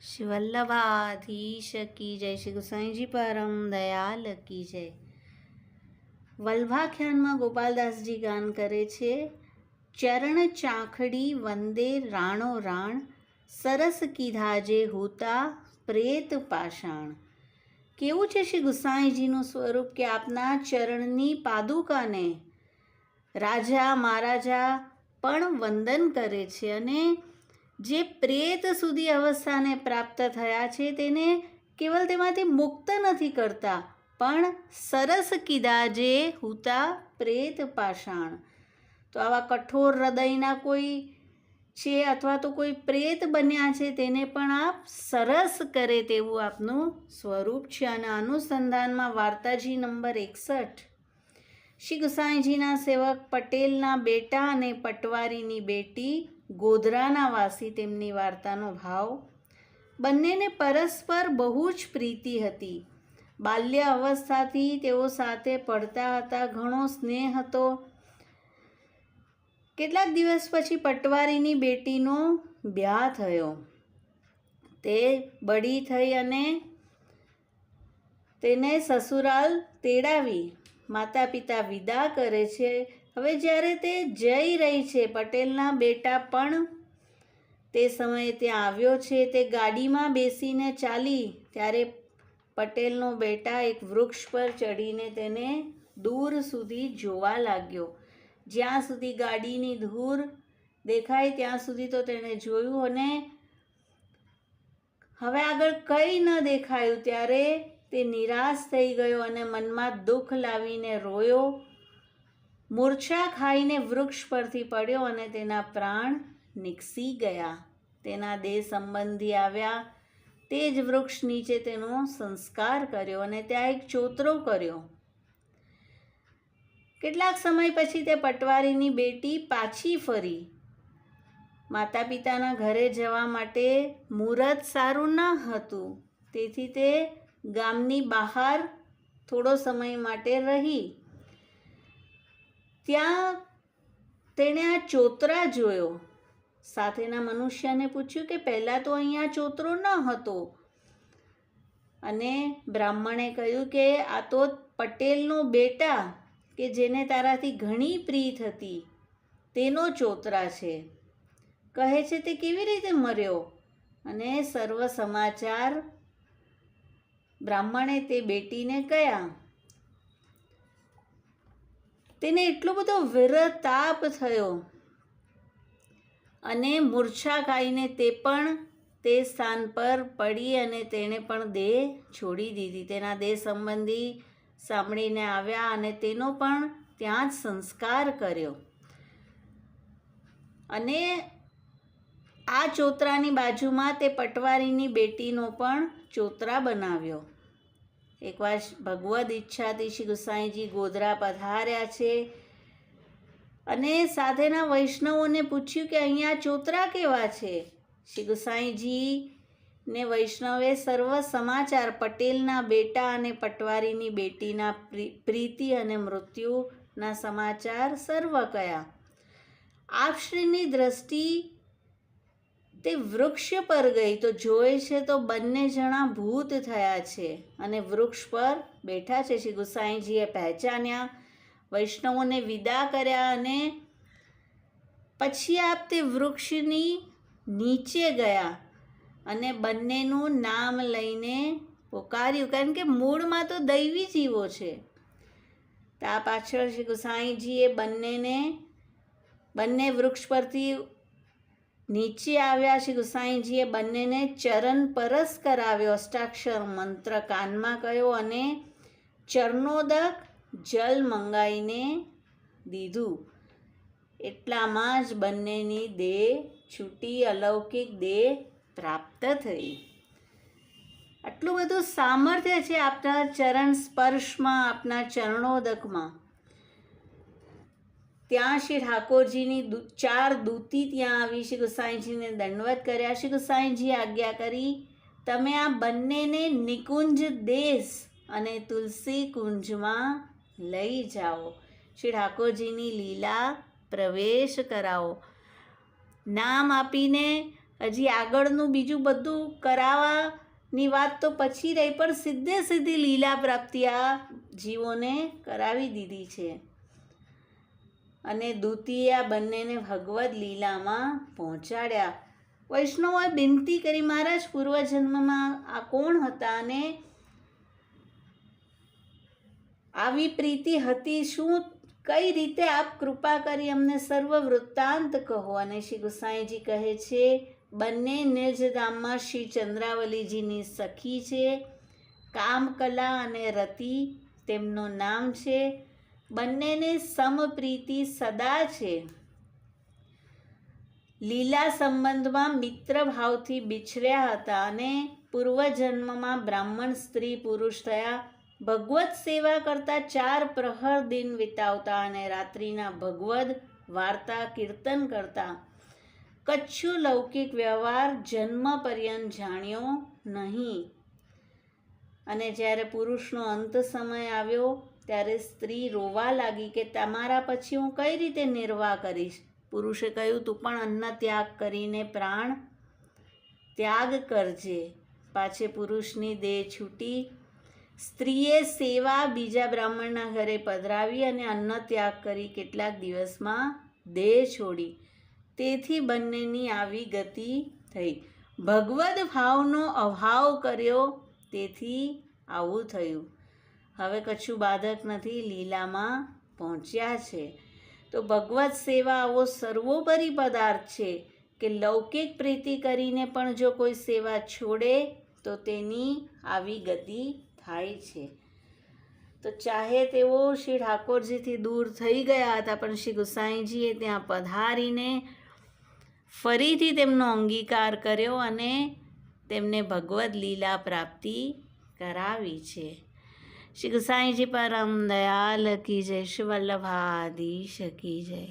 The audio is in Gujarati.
श्री वल्लभाधीश की जय। श्री गोसाई जी परम दयाल की जय। વલ્ભાખ્યાનમાં ગોપાલદાસજી ગાન કરે છે, ચરણ ચાખડી વંદે રાણો રાણ, સરસ કીધાજે હોતા પ્રેત પાષાણ. કેવું છે શ્રી ગુસાઈજીનું સ્વરૂપ કે આપના ચરણની પાદુકાને રાજા મહારાજા પણ વંદન કરે છે અને જે પ્રેત સુધી અવસ્થાને પ્રાપ્ત થયા છે તેને કેવલ તેમાંથી મુક્ત નથી કરતા, પણ સરસ કીધા જે હુતા પ્રેત પાષાણ. તો આવા કઠોર હૃદયના કોઈ છે અથવા તો કોઈ પ્રેત બન્યા છે તેને પણ આપ સરસ કરે તેવું આપનું સ્વરૂપ છે. અને અનુસંધાનમાં વાર્તાજી નંબર 61. શ્રી ગુસાઈજીના સેવક પટેલના બેટા અને પટવારીની બેટી ગોધરાના વાસી તેમની વાર્તાનો ભાવ. બંનેને પરસ્પર બહુ જ પ્રીતિ હતી. બાલ્ય અવસ્થાથી તેઓ સાથે પડતા હતા, ઘણો સ્નેહ હતો. કેટલાક દિવસ પછી પટવારીની બેટીનો બ્યાહ થયો. તે બડી થઈ અને તેને સસુરાલ તેડાવી માતા પિતા વિદા કરે છે. હવે જ્યારે તે જઈ રહી છે, પટેલના બેટા પણ તે સમયે ત્યાં આવ્યો છે. તે ગાડીમાં બેસીને ચાલી ત્યારે પટેલનો બેટા એક વૃક્ષ પર ચડીને તેને દૂર સુધી જોવા લાગ્યો. જ્યાં સુધી ગાડીની ધૂળ દેખાય ત્યાં સુધી તો તેણે જોયું અને હવે આગળ કંઈ ન દેખાયું ત્યારે તે નિરાશ થઈ ગયો અને મનમાં દુઃખ લાવીને રોયો. મૂર્છા ખાઈને વૃક્ષ પરથી પડ્યો અને તેના પ્રાણ નીકળી ગયા. તેના દેહ સંબંધી આવ્યા, તે જ વૃક્ષ નીચે તેનો સંસ્કાર કર્યો અને ત્યાં એક ચોતરો કર્યો. કેટલાક સમય પછી તે પટવારીની બેટી પાછી ફરી. માતા પિતાના ઘરે જવા માટે મુહૂર્ત સારું ન હતું, તેથી તે ગામની બહાર થોડો સમય માટે રહી. ત્યાં તેણે આ ચોતરા જોયો. સાથેના મનુષ્યને પૂછ્યું કે પહેલાં તો અહીંયા ચોતરો ન હતો. અને બ્રાહ્મણે કહ્યું કે આ તો પટેલનો બેટા કે જેને તારાથી ઘણી પ્રીત હતી તેનો ચોતરા છે. કહે છે તે કેવી રીતે મર્યો? અને સર્વ સમાચાર બ્રાહ્મણે તે બેટીને કહ્યા. તેને એટલો બધો વિરતાપ થયો અને મૂર્છા ખાઈને તે પણ તે સ્થાન પર પડી અને તેણે પણ દેહ છોડી દીધી. તેના દેહ સંબંધી સાંભળીને આવ્યા અને તેનો પણ ત્યાં જ સંસ્કાર કર્યો. અને આ ચોતરાની બાજુમાં તે પટવારીની બેટીનો પણ ચોતરા બનાવ્યો. એકવાર ભગવદ ઈચ્છાથી શ્રી ગુસાઈજી ગોધરા પધાર્યા છે અને સાથેના વૈષ્ણવોને પૂછ્યું કે અહીંયા ચોતરા કેવા છે. શ્રી ગુસાઈજીને વૈષ્ણવે સર્વ સમાચાર પટેલના બેટા અને પટવારીની બેટીના પ્રીતિ અને મૃત્યુના સમાચાર સર્વ કયા. આપશ્રીની દ્રષ્ટિ તે વૃક્ષ પર ગઈ તો જોઈ છે તો બંને જણા ભૂત થયા છે અને વૃક્ષ પર બેઠા છે. શ્રી ગુસાઈજીએ પહેચાન્યા, વૈષ્ણવોને વિદા કર્યા અને પછી આપ તે વૃક્ષની નીચે ગયા અને બંનેનું નામ લઈને પોકાર્યું, કારણ કે મૂળમાં તો દૈવી જીવો છે. ત્યાં પાછળ શ્રી ગુસાઈજીએ બંને વૃક્ષ પરથી નીચે આવ્યા. શ્રી ગુસાઈજીએ બંનેને ચરણ પરસ કરાવ્યો, અષ્ટાક્ષર મંત્ર કાનમાં કહ્યો અને ચરણોદક જલ મંગાવીને દીધું. એટલામાં જ બંનેની દેહ છૂટી, અલૌકિક દેહ પ્રાપ્ત થઈ. આટલું બધું સામર્થ્ય છે આપના ચરણ સ્પર્શમાં, આપના ચરણોદકમાં. ત્યાં શ્રી ઠાકોરજીની 4 દૂતી ત્યાં આવી શ્રી ગુસાઈજીને દંડવત કર્યા. શ્રી ગુસાઈજીએ આજ્ઞા કરી, તમે આ બંનેને નિકુંજ દેશ અને તુલસી કુંજમાં લઈ જાઓ, શ્રી ઠાકોરજીની લીલા પ્રવેશ કરાવો. નામ આપીને હજી આગળનું બીજું બધું કરાવવાની વાત તો પછી રહી, પણ સીધી લીલા પ્રાપ્તિ આ જીવોને કરાવી દીધી છે. અને દૂતીએ આ બંનેને ભગવદ લીલામાં પહોંચાડ્યા. વૈષ્ણવોએ વિનંતી કરી, મહારાજ પૂર્વજન્મમાં આ કોણ હતા અને આવી પ્રીતિ હતી શું, કઈ રીતે આપ કૃપા કરી અમને સર્વ વૃત્તાંત કહો. અને શ્રી ગુસાઈજી કહે છે, બંને નિર્જધામમાં શ્રી ચંદ્રાવલીજીની સખી છે. કામકલા અને રતિ તેમનું નામ છે. બંનેને સમપ્રીતિ સદા છે. લીલા સંબંધમાં મિત્ર ભાવથી બિછર્યા હતા અને પૂર્વજન્મમાં બ્રાહ્મણ સ્ત્રી પુરુષ થયા. ભગવત સેવા કરતા 4 પ્રહર દિન વિતાવતા અને રાત્રિના ભગવદ વાર્તા કીર્તન કરતા. કચ્છુ લૌકિક વ્યવહાર જન્મ પર્યંત જાણ્યો નહીં. અને જ્યારે પુરુષનો અંત સમય આવ્યો ત્યારે સ્ત્રી રોવા લાગી કે તમારા પછી હું કઈ રીતે નિર્વાહ કરીશ. પુરુષે કહ્યું, તું પણ અન્ન ત્યાગ કરીને પ્રાણ ત્યાગ કરજે. પાછે પુરુષની દેહ છૂટી. સ્ત્રીએ સેવા બીજા બ્રાહ્મણના ઘરે પધરાવી અને અન્ન ત્યાગ કરી કેટલાક દિવસમાં દેહ છોડી. તેથી બંનેની આવી ગતિ થઈ. ભગવદ ભાવનો અભાવ કર્યો, તેથી આવું થયું. હવે કશું બાધક નથી, લીલામાં પહોંચ્યા છે. તો ભગવત સેવા આવો સર્વોપરી પદાર્થ છે કે લૌકિક પ્રીતિ કરીને પણ જો કોઈ સેવા છોડે તો તેની આવી ગતિ થાય છે. તો ચાહે તેઓ શ્રી ઠાકોરજીથી દૂર થઈ ગયા હતા, પણ શ્રી ગુસાઈજીએ ત્યાં પધારીને ફરીથી તેમનો અંગીકાર કર્યો અને તેમને ભગવદ લીલા પ્રાપ્તિ કરાવી છે. શ્રી ગુસાઈજી પરમ દયાલ કી જય. શ્રી વલ્લભાધીશ કી જય.